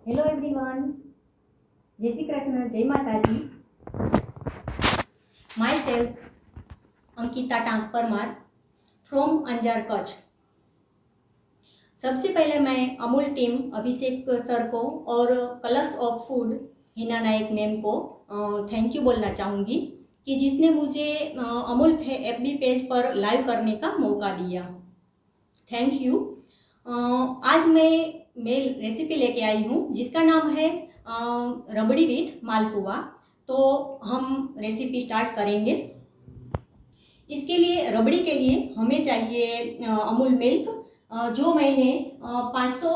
Hello everyone, જય શ્રી કૃષ્ણ, જય માતાજી. માય સેલ્ફ अंकिता टांग परमार फ्रॉम अंजार कच्छ. सबसे पहले मैं अमूल टीम अभिषेक सर को और colours of food Hina Nayak ma'am को थैंक यू बोलना चाहूँगी कि जिसने मुझे अमूल FB पेज पर लाइव करने का मौका दिया. Thank you. आज मैं रेसिपी लेके आई हूँ जिसका नाम है रबड़ी विथ मालपुआ. तो हम रेसिपी स्टार्ट करेंगे. इसके लिए रबड़ी के लिए हमें चाहिए अमूल मिल्क, जो मैंने 500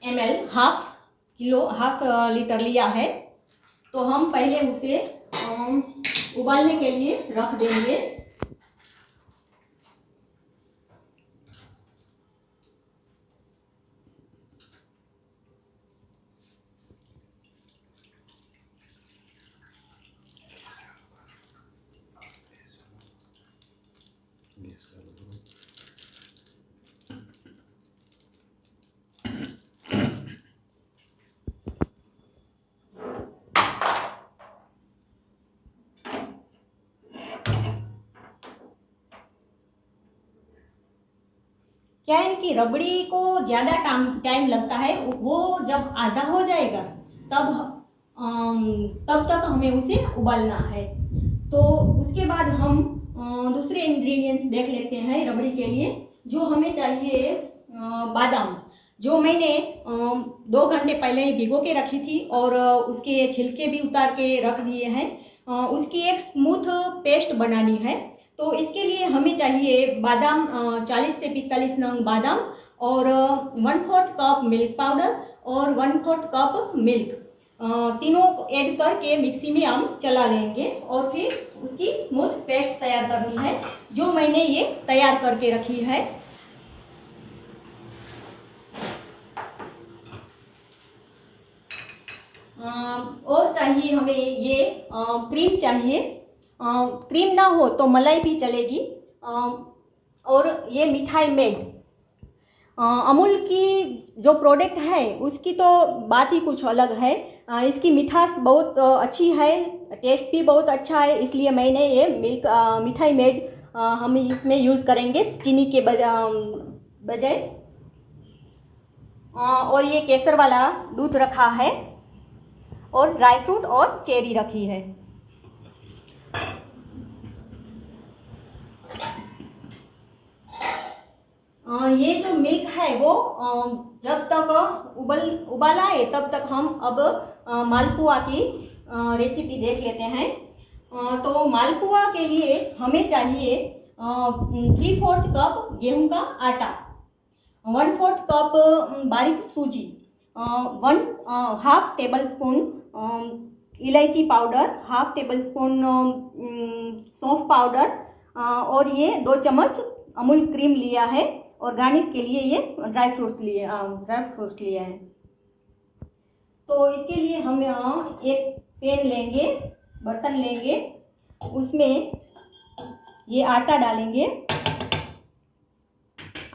ml हाफ लीटर लिया है. तो हम पहले उसे उबालने के लिए रख देंगे. क्या है कि रबड़ी को ज़्यादा टाइम लगता है, वो जब आधा हो जाएगा तब तक हमें उसे उबालना है. तो उसके बाद हम दूसरे इंग्रेडिएंट्स देख लेते हैं रबड़ी के लिए. जो हमें चाहिए बादाम, जो मैंने 2 घंटे पहले ही भिगो के रखी थी और उसके छिलके भी उतार के रख दिए हैं. उसकी एक स्मूथ पेस्ट बनानी है. तो इसके लिए हमें चाहिए बादाम 40 से 45 नंग बादाम और 1/4 कप मिल्क पाउडर और 1/4 कप मिल्क. तीनों ऐड करके मिक्सी में हम चला लेंगे और फिर उसकी स्मूथ पेस्ट तैयार करनी है, जो मैंने ये तैयार करके रखी है. और चाहिए हमें ये क्रीम चाहिए. क्रीम ना हो तो मलाई भी चलेगी. और ये मिठाई मेड. अमूल की जो प्रोडक्ट है उसकी तो बात ही कुछ अलग है. इसकी मिठास बहुत अच्छी है, टेस्ट भी बहुत अच्छा है. इसलिए मैंने ये मिठाई मेड हम इसमें यूज़ करेंगे चीनी के बजाय. और ये केसर वाला दूध रखा है और ड्राई फ्रूट और चेरी रखी है. ये जो मिल्क है वो जब तक उबाला है तब तक हम अब मालपुआ की रेसिपी देख लेते हैं. तो मालपुआ के लिए हमें चाहिए 3/4 कप गेहूं का आटा, 1/4 कप बारीक सूजी, 1/2 टेबल स्पून इलायची पाउडर, 1/2 टेबल स्पून सौंफ पाउडर और ये 2 चम्मच अमूल क्रीम लिया है. और गार्निश के लिए ये ड्राई फ्रूट्स लिए हैं. तो इसके लिए हम एक पैन लेंगे, बर्तन लेंगे, उसमें ये आटा डालेंगे,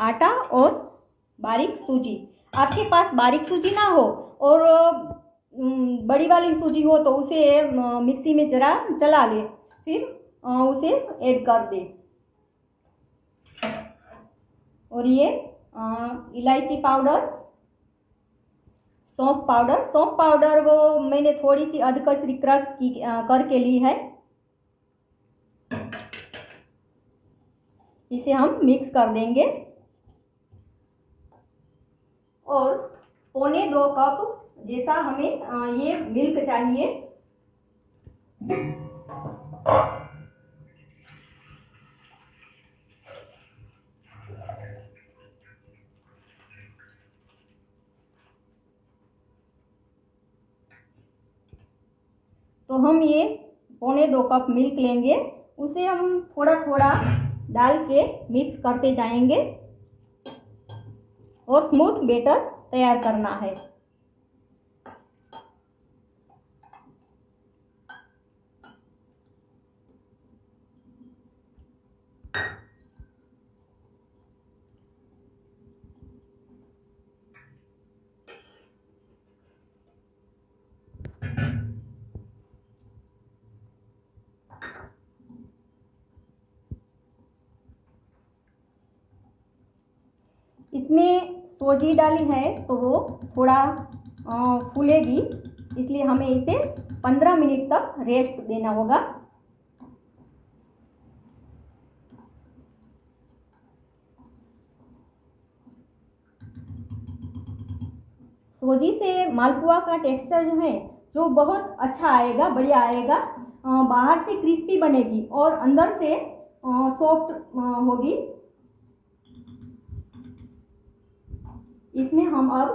आटा और बारीक सूजी. आपके पास बारीक सूजी ना हो और बड़ी वाली सूजी हो तो उसे मिक्सी में जरा चला ले, फिर उसे ऐड कर दे। और ये इलायची पाउडर, सौंफ पाउडर वो मैंने थोड़ी सी अधकचरी क्रश की करके ली है। इसे हम मिक्स कर देंगे और 1.25 कप जैसा हमें ये मिल्क चाहिए। तो हम ये 1.25 कप मिल्क लेंगे, उसे हम थोड़ा थोड़ा डाल के मिक्स करते जाएंगे और स्मूथ बैटर तैयार करना है। इसमें सूजी डाली है तो वो थोड़ा फूलेगी, इसलिए हमें इसे 15 मिनट तक रेस्ट देना होगा। सूजी से मालपुआ का टेक्सचर जो है जो बहुत अच्छा आएगा, बढ़िया आएगा। बाहर से क्रिस्पी बनेगी और अंदर से सॉफ्ट होगी। इसमें हम अब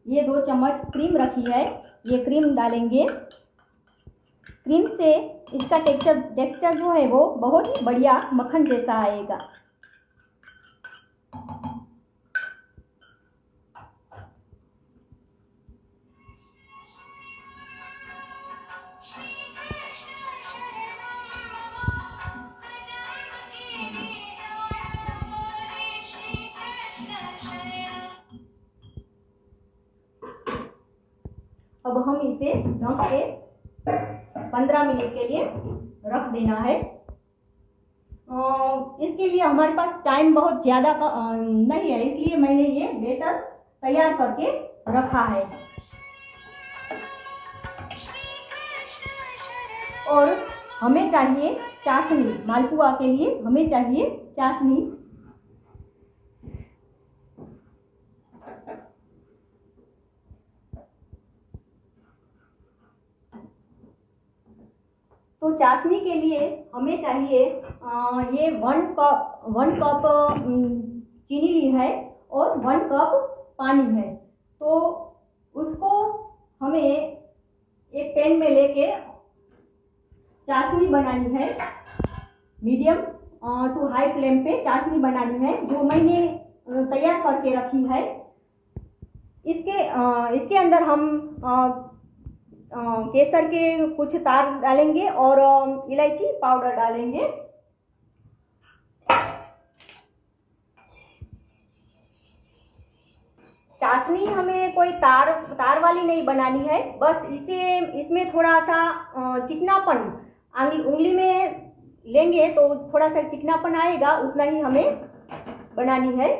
ये 2 चम्मच क्रीम रखी है, ये क्रीम डालेंगे। क्रीम से इसका टेक्सचर जो है वो बहुत ही बढ़िया मक्खन जैसा आएगा। अब हम इसे ढक के 15 मिनट के लिए रख देना है। इसके लिए हमारे पास टाइम बहुत ज़्यादा नहीं है, इसलिए मैंने ये बैटर तैयार करके रखा है। और हमें चाहिए चाशनी, मालपुआ के लिए हमें चाहिए चाशनी। तो चाशनी के लिए हमें चाहिए ये 1 कप चीनी ली है और 1 कप पानी है। तो उसको हमें एक पैन में लेके चाशनी बनानी है। मीडियम टू हाई फ्लेम पे चाशनी बनानी है, जो मैंने तैयार करके रखी है। इसके अंदर हम केसर के कुछ तार डालेंगे और इलायची पाउडर डालेंगे। चाशनी हमें कोई तार वाली नहीं बनानी है, बस इसमें थोड़ा सा चिकनापन, उंगली में लेंगे तो थोड़ा सा चिकनापन आएगा, उतना ही हमें बनानी है।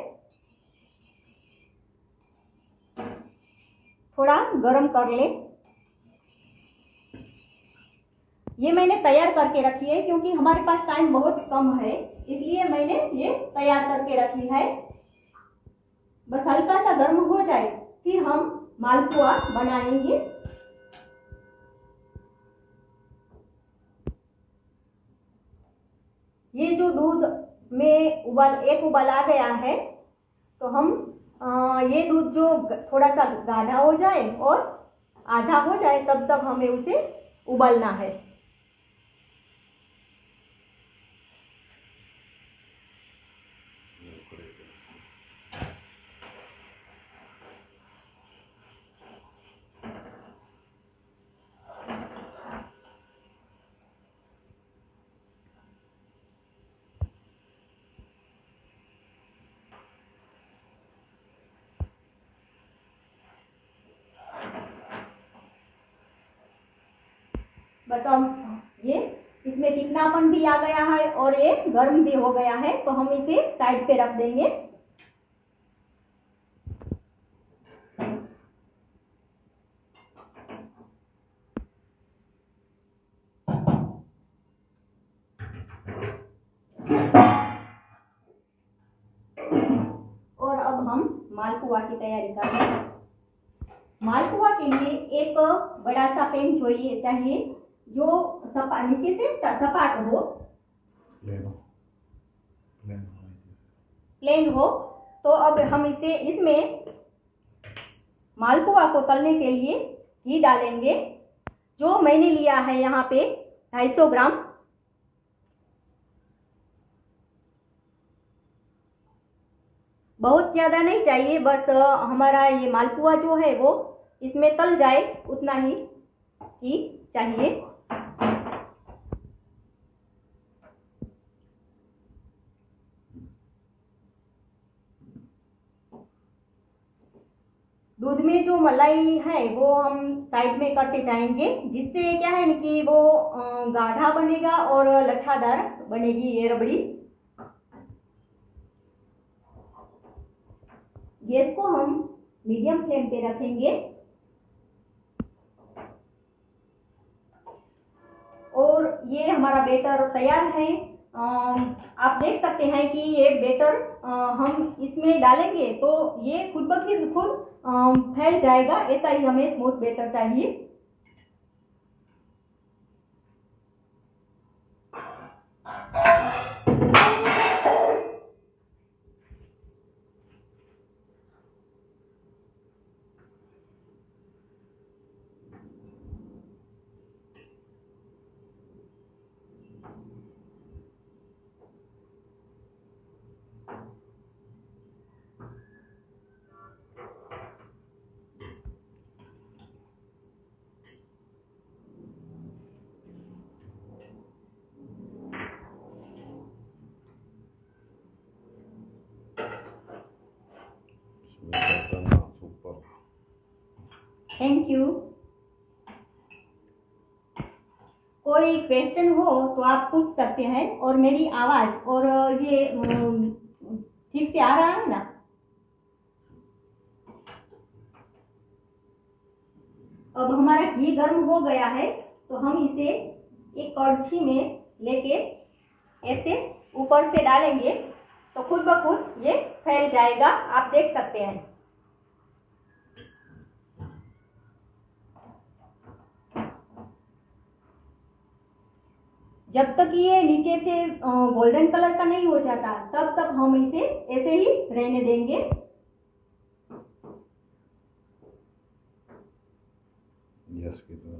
थोड़ा गरम कर लें। ये मैंने तैयार करके रखी है क्योंकि हमारे पास टाइम बहुत कम है, इसलिए मैंने ये तैयार करके रखी है। बस हल्का सा गर्म हो जाए फिर हम मालपुआ बनाएंगे। ये जो दूध में एक उबाल आ गया है, तो हम ये दूध जो थोड़ा सा गाढ़ा हो जाए और आधा हो जाए तब तक हमें उसे उबालना है। बट ये इसमें चिकनापन भी आ गया है और ये गर्म भी हो गया है, तो हम इसे साइड पे रख देंगे। और अब हम मालपुआ की तैयारी करते हैं। मालपुआ के लिए एक बड़ा सा पैन चाहिए जो नीचे से सपाट हो, प्लेन हो। तो अब हम इसमें मालपुआ को तलने के लिए घी डालेंगे, जो मैंने लिया है यहाँ पे 250 ग्राम। बहुत ज्यादा नहीं चाहिए, बस हमारा ये मालपुआ जो है वो इसमें तल जाए उतना ही घी चाहिए। दूध में जो मलाई है वो हम साइड में करते जाएंगे, जिससे क्या है कि वो गाढ़ा बनेगा और लच्छादार बनेगी ये रबड़ी। गैस को हम मीडियम फ्लेम पे रखेंगे और ये हमारा बैटर तैयार है। आप देख सकते हैं कि ये बैटर हम इसमें डालेंगे तो ये खुद ब खुद फैल जाएगा। ऐसा ही हमें स्मूथ बैटर चाहिए। Thank you. कोई क्वेश्चन हो तो आप पूछ सकते हैं। और मेरी आवाज और ये ठीक से आ रहा है ना? अब हमारा घी गर्म हो गया है, तो हम इसे एक कड़छी में लेके ऐसे ऊपर से डालेंगे तो खुद ब खुद ये फैल जाएगा। आप देख सकते हैं। जब तक ये नीचे से गोल्डन कलर का नहीं हो जाता तब तक हम इसे ऐसे ही रहने देंगे। यस की तो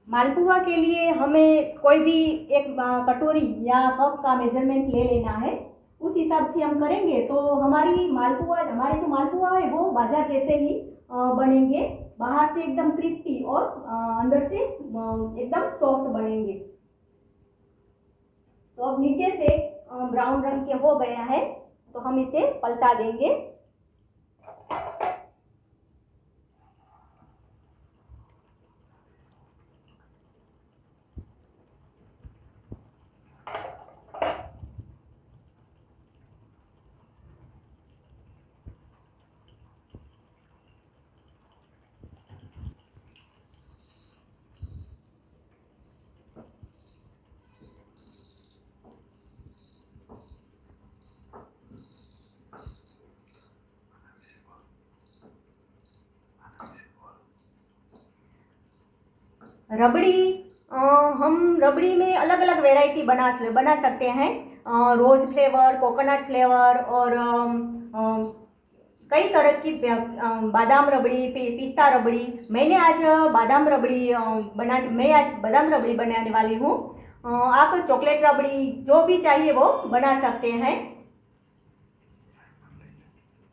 मालपुआ के लिए हमें कोई भी एक कटोरी या कप का मेजरमेंट ले लेना है। उस हिसाब से हम करेंगे तो हमारे जो मालपुआ है वो बाजार जैसे ही बनेंगे, बाहर से एकदम क्रिस्पी और अंदर से एकदम सॉफ्ट बनेंगे। तो अब नीचे से ब्राउन रंग के हो गया है तो हम इसे पलटा देंगे। रबड़ी हम रबड़ी में अलग अलग वैरायटी बना सकते हैं। रोज फ्लेवर, कोकोनट फ्लेवर और कई तरह की बादाम रबड़ी, पिस्ता रबड़ी। मैं आज बादाम रबड़ी बनाने वाली हूँ। आप चॉकलेट रबड़ी जो भी चाहिए वो बना सकते हैं।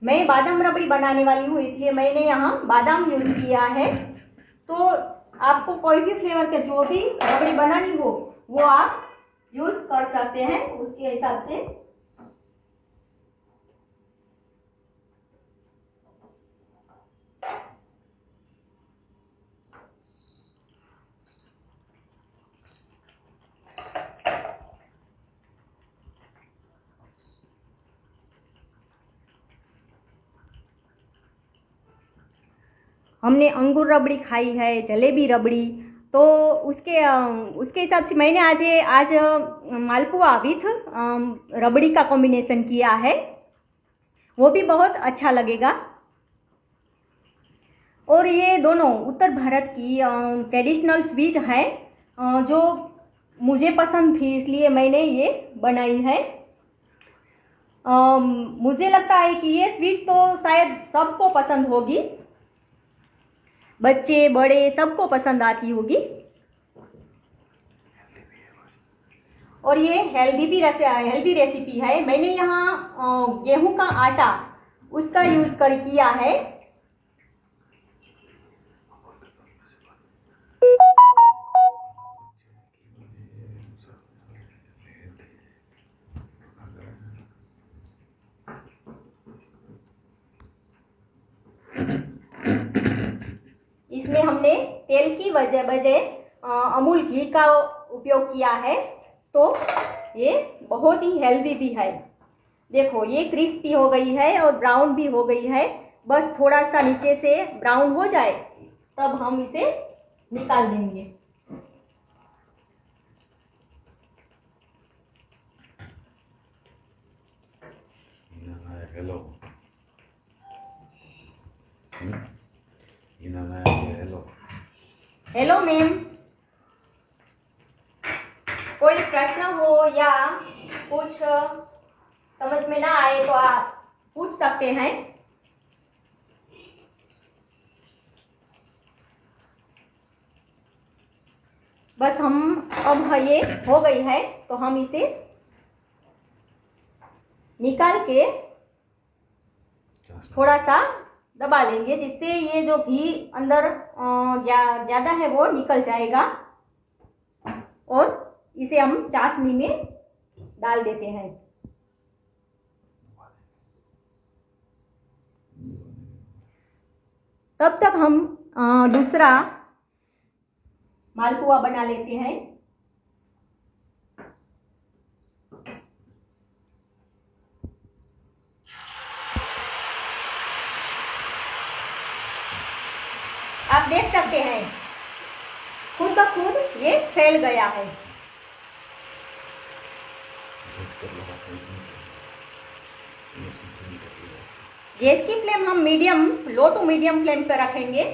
मैं बादाम रबड़ी बनाने वाली हूँ इसलिए मैंने यहाँ बादाम यूज किया है। तो आपको कोई भी फ्लेवर के जो भी रबड़ी बनानी हो वो आप यूज कर सकते हैं उसके हिसाब से। हमने अंगूर रबड़ी खाई है, जलेबी रबड़ी, तो उसके हिसाब से मैंने आज मालपुआ विथ रबड़ी का कॉम्बिनेशन किया है, वो भी बहुत अच्छा लगेगा। और ये दोनों उत्तर भारत की ट्रेडिशनल स्वीट है जो मुझे पसंद थी इसलिए मैंने ये बनाई है। मुझे लगता है कि ये स्वीट तो शायद सबको पसंद होगी, बच्चे बड़े सबको पसंद आती होगी। और ये हेल्दी रेसिपी है। मैंने यहाँ गेहूं का आटा उसका यूज किया है। इसमें हमने तेल की बजाय अमूल घी का उपयोग किया है, तो ये बहुत ही हेल्दी भी है। देखो ये क्रिस्पी हो गई है और ब्राउन भी हो गई है। बस थोड़ा सा नीचे से ब्राउन हो जाए तब हम इसे निकाल देंगे। हेलो हेलो मैम, कोई प्रश्न हो या कुछ समझ में ना आए तो आप पूछ सकते हैं। बस अब ये हो गई है तो हम इसे निकाल के थोड़ा सा दबा लेंगे जिससे ये जो घी अंदर ज्यादा है वो निकल जाएगा। और इसे हम चाशनी में डाल देते हैं। तब तक हम दूसरा मालपुआ बना लेते हैं। आप देख सकते हैं खुद ब खुद ये फैल गया है। गैस की फ्लेम हम लो टू मीडियम फ्लेम पर रखेंगे।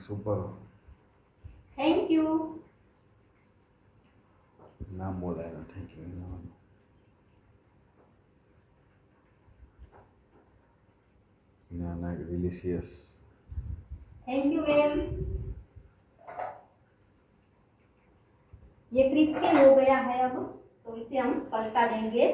Super thank you. नाम बोला है ना, थैंक यू नाम। बनाना डिलीशियस। Thank you ma'am. ये क्रिस्पी हो गया है अब, तो इसे हम पलटा देंगे।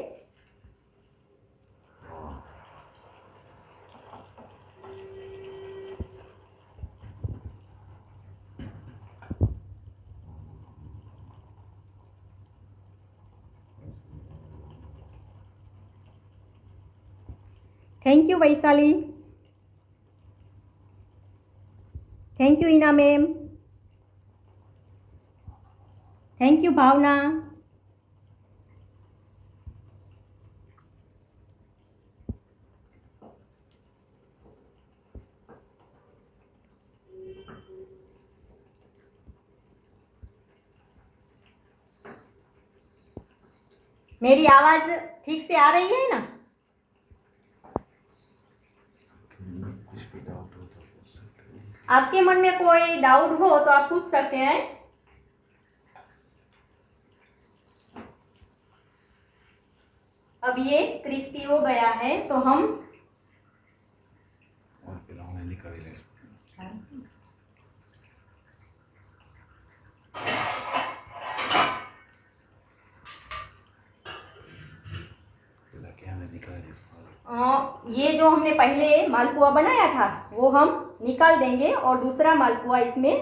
Thank you Vaishali. Thank you इना मैम। थैंक यू भावना। मेरी आवाज ठीक से आ रही है ना? कुछ भी डाउट हो तो पूछ सकते हैं। आपके मन में कोई डाउट हो तो आप पूछ सकते हैं। अब ये क्रिस्पी हो गया है तो हम और फिर हमने निकाल लिया। क्या हमने निकाल लिया। ये जो हमने पहले मालपुआ बनाया था वो हम निकाल देंगे और दूसरा मालपुआ इसमें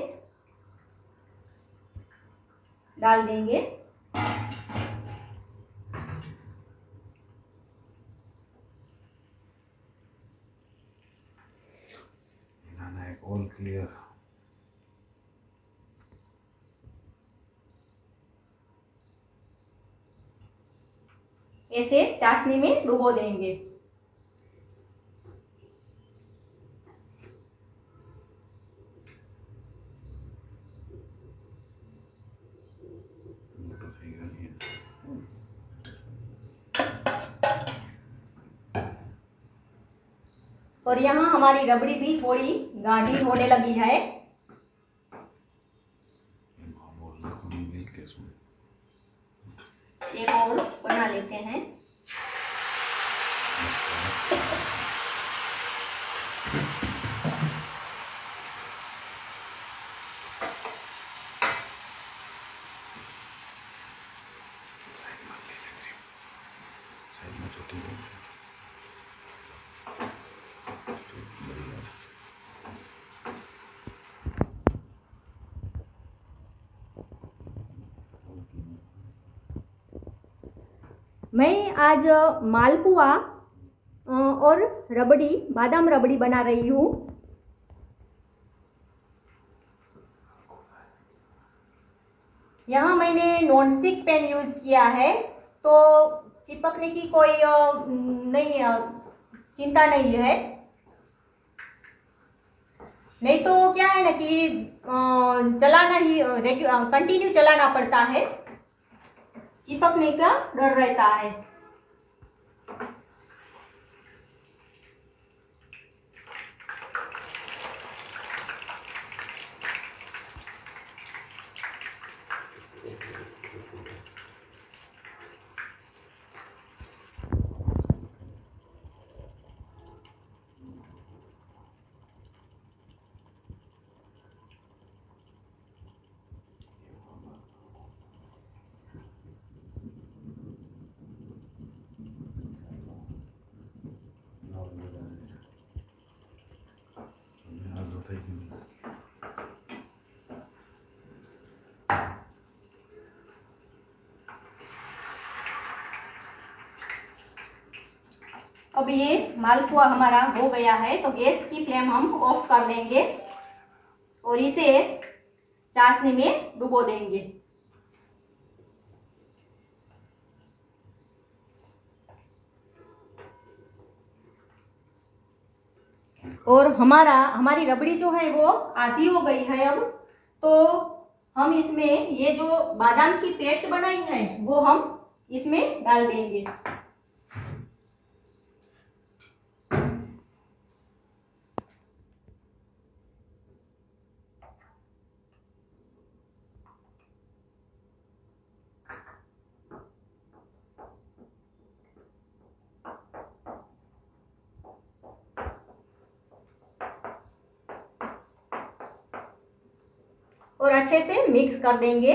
डाल देंगे। बनाना एक ऑल क्लियर। ऐसे चाशनी में डुबो देंगे। तो सही है। और यहाँ हमारी रबड़ी भी थोड़ी गाढ़ी होने लगी है। एक और बना लेते हैं। मैं आज मालपुआ और रबड़ी, बादाम रबड़ी बना रही हूँ। यहाँ मैंने नॉनस्टिक पैन यूज किया है, तो चिपकने की कोई नहीं चिंता नहीं है। नहीं तो क्या है ना कि चलाना ही कंटिन्यू चलाना पड़ता है, चिपकने का डर रहता है। अब ये मालपुआ हमारा हो गया है, तो गैस की फ्लेम हम ऑफ कर देंगे और इसे चाशनी में डुबो देंगे। और हमारी रबड़ी जो है वो आधी हो गई है अब, तो हम इसमें ये जो बादाम की पेस्ट बनाई है वो हम इसमें डाल देंगे। और अच्छे से मिक्स कर देंगे।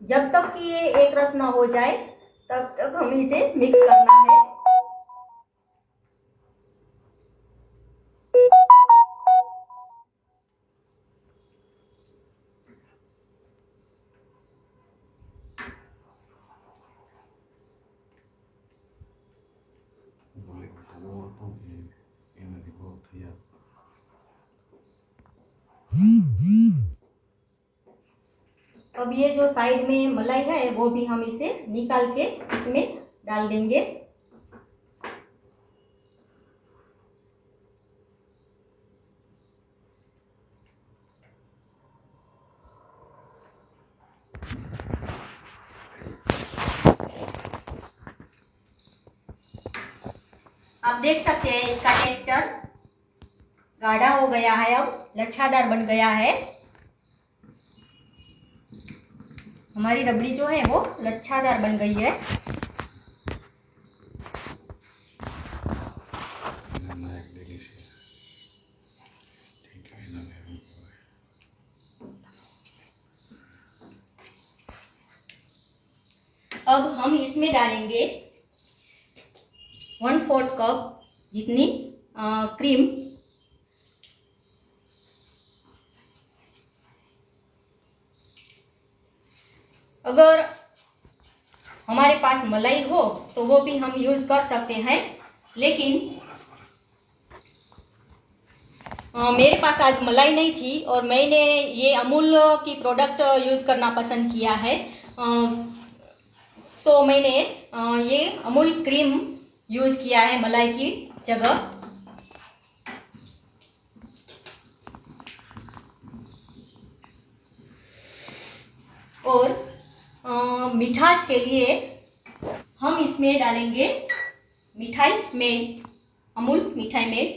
जब तक कि ये एक रस ना हो जाए तब तक हमें इसे मिक्स करना है। बोले तो वो तो ये मेरी बहुत ही अब ये जो साइड में मलाई है वो भी हम इसे निकाल के इसमें डाल देंगे। आप देख सकते हैं इसका टेक्सचर गाढ़ा हो गया है, अब लच्छादार बन गया है। हमारी रबड़ी जो है वो लच्छादार बन गई है। अब हम इसमें डालेंगे 1/4 कप जितनी क्रीम। अगर हमारे पास मलाई हो तो वो भी हम यूज कर सकते हैं, लेकिन मेरे पास आज मलाई नहीं थी और मैंने ये अमूल की प्रोडक्ट यूज करना पसंद किया है। तो मैंने ये अमूल क्रीम यूज किया है मलाई की जगह। और मिठास के लिए हम इसमें डालेंगे मिठाई मेड, अमूल मिठाई मेड।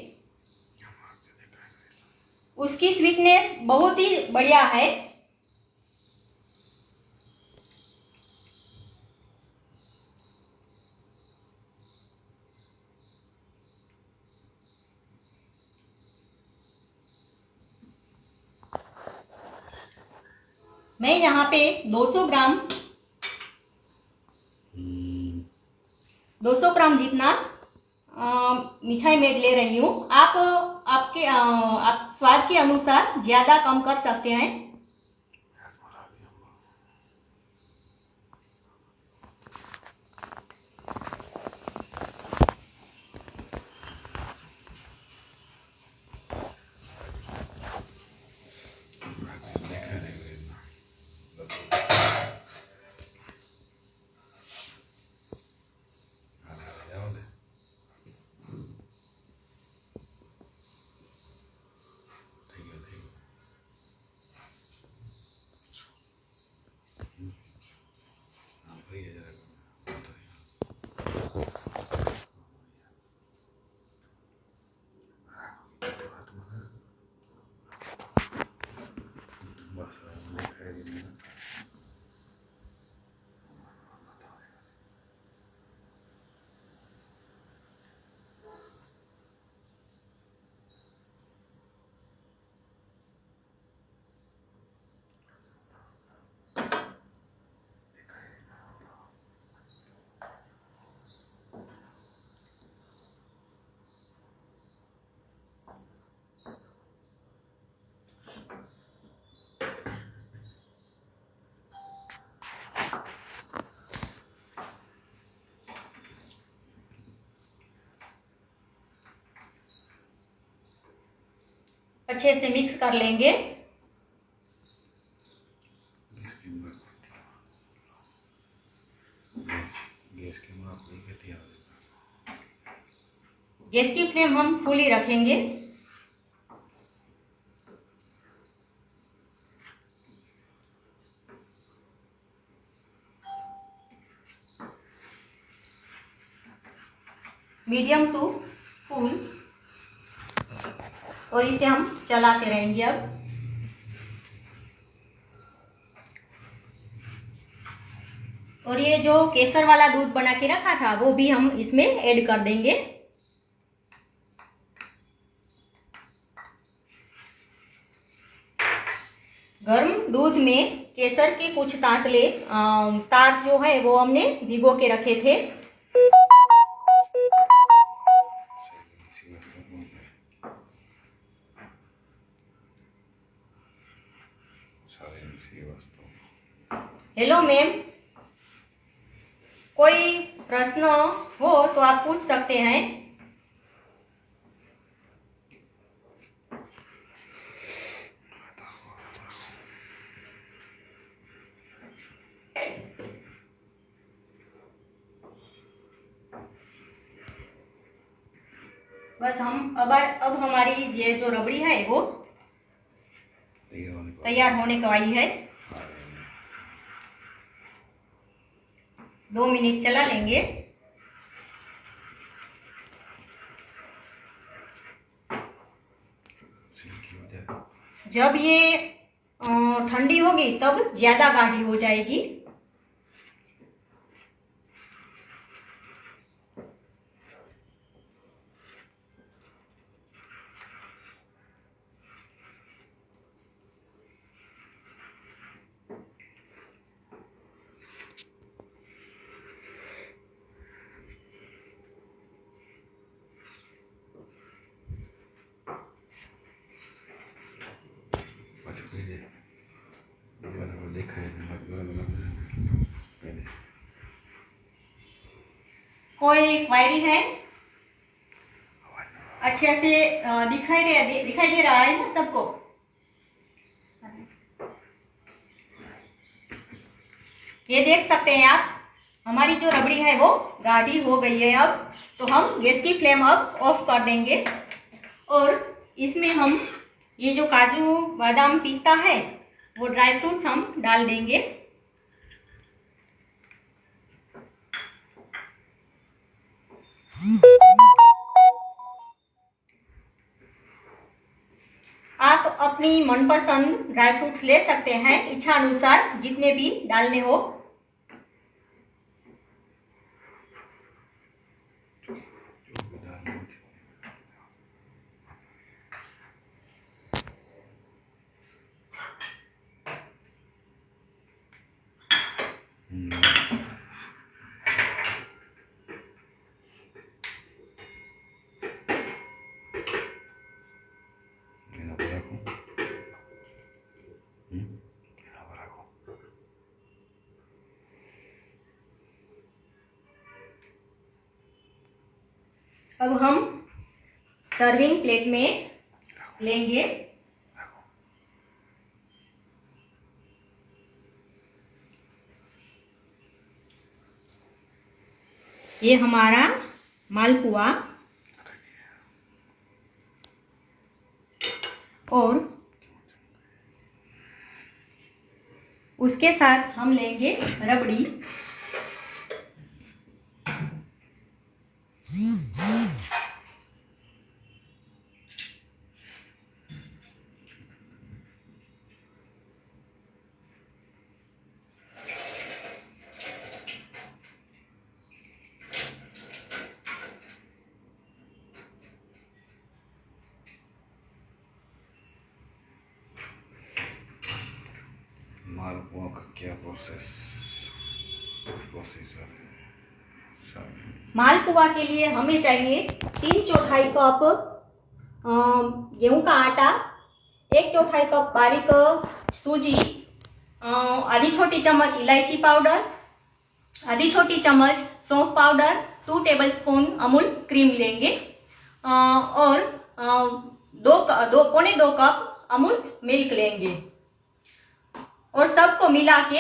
उसकी स्वीटनेस बहुत ही बढ़िया है। मैं यहाँ पे 200 ग्राम जितना मिठाई मेड ले रही हूँ। आप स्वाद के अनुसार ज्यादा कम कर सकते हैं। अच्छे से मिक्स कर लेंगे। गैस की फ्लेम हम फुल ही रखेंगे। मीडियम टू फुल, और इसे हम चलाते रहेंगे। अब और ये जो केसर वाला दूध बना के रखा था वो भी हम इसमें ऐड कर देंगे। गर्म दूध में केसर के कुछ तार जो है वो हमने भिगो के रखे थे। हेलो मैम, कोई प्रश्न हो तो आप पूछ सकते हैं। बस अब हमारी ये जो रबड़ी है वो तैयार होने को आई है। 2 मिनट चला लेंगे। जब ये ठंडी होगी तब ज्यादा गाढ़ी हो जाएगी। कोई क्वेरी है? अच्छे से दिखाई दे रहा है ना सबको? ये देख सकते हैं आप, हमारी जो रबड़ी है वो गाढ़ी हो गई है। अब तो हम गैस की फ्लेम अब ऑफ कर देंगे और इसमें हम ये जो काजू बादाम पिस्ता है वो ड्राई फ्रूट्स हम डाल देंगे। आप अपनी मनपसंद ड्राई फ्रूट्स ले सकते हैं, इच्छा अनुसार जितने भी डालने हो। अब हम सर्विंग प्लेट में लेंगे। ये हमारा मालपुआ और उसके साथ हम लेंगे रबड़ी। मालपुआ का क्या प्रोसेस है? मालपुआ के लिए हमें चाहिए 3/4 कप गेहूं का आटा, 1/4 कप बारीक सूजी, आधी छोटी चम्मच इलायची पाउडर, आधी छोटी चम्मच सौंफ पाउडर, 2 टेबलस्पून अमूल क्रीम लेंगे और 2.25 कप अमूल मिल्क लेंगे और सबको मिला के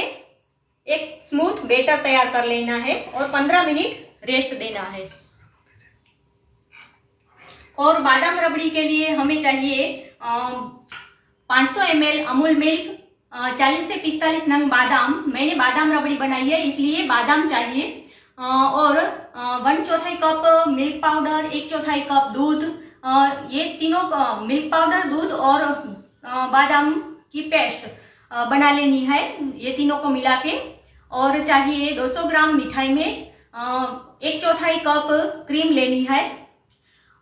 एक स्मूथ बैटर तैयार कर लेना है और 15 मिनट रेस्ट देना है। और बादाम रबड़ी के लिए हमें चाहिए 500 ml अमूल मिल्क, 40 से 45 नंग बादाम। मैंने बादाम रबड़ी बनाई है इसलिए बादाम चाहिए और 1/4 कप मिल्क पाउडर, 1/4 कप दूध। ये तीनों मिल्क पाउडर, दूध और बादाम की पेस्ट बना लेनी है, ये तीनों को मिला के। और चाहिए 200 ग्राम मिठाई में 1/4 कप क्रीम लेनी है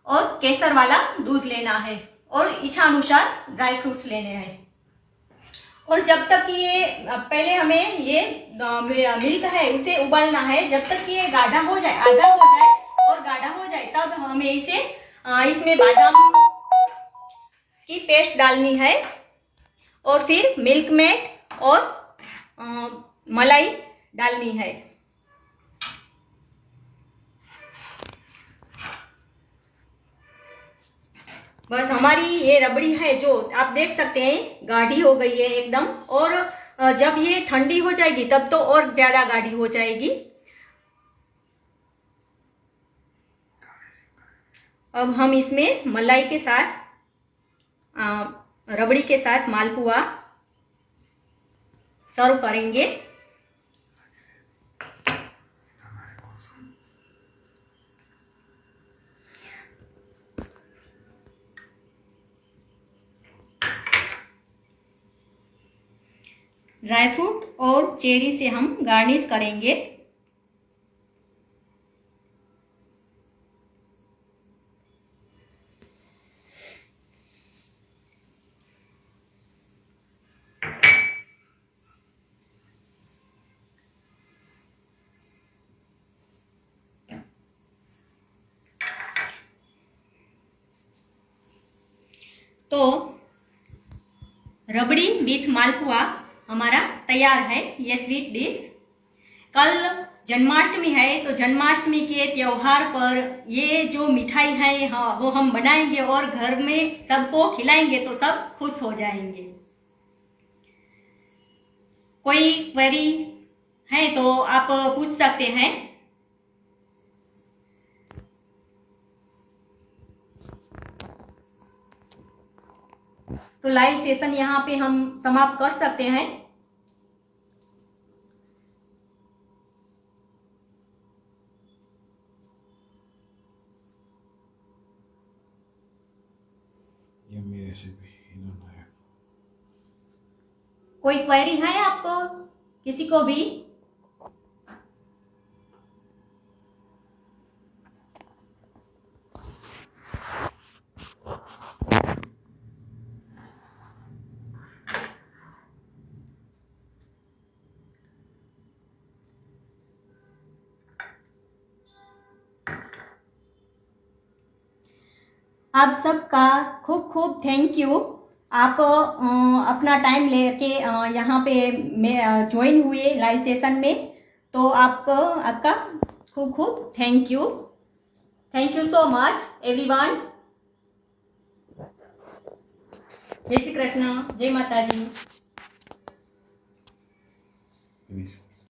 और केसर वाला दूध लेना है और इच्छा अनुसार ड्राई फ्रूट्स लेने हैं। और जब तक कि ये पहले हमें ये मिल्क है उसे उबालना है, जब तक कि ये गाढ़ा हो जाए, आधा हो जाए और गाढ़ा हो जाए, तब हमें इसे इसमें बादाम की पेस्ट डालनी है और फिर मिल्क मेड और मलाई डालनी है। बस हमारी ये रबड़ी है जो आप देख सकते हैं गाढ़ी हो गई है एकदम, और जब ये ठंडी हो जाएगी तब तो और ज्यादा गाढ़ी हो जाएगी। अब हम इसमें मलाई के साथ रबड़ी के साथ मालपुआ सर्व करेंगे। ड्राई फ्रूट और चेरी से हम गार्निश करेंगे। तो रबड़ी विथ मालपुआ हमारा तैयार है, ये स्वीट डिश। कल जन्माष्टमी है, तो जन्माष्टमी के त्योहार पर ये जो मिठाई है वो हम बनाएंगे और घर में सबको खिलाएंगे तो सब खुश हो जाएंगे। कोई क्वेरी है तो आप पूछ सकते हैं। तो लाइव सेशन यहाँ पे हम समाप्त कर सकते हैं। Yummy recipe, इन्होंने है। कोई क्वेरी है आपको, किसी को भी? आप सबका खूब खूब थैंक यू। आप अपना टाइम लेके यहाँ पे ज्वाइन हुए लाइव सेशन में, तो आपका खूब खूब thank you. Thank you so much everyone. जय श्री कृष्ण, जय माता जी।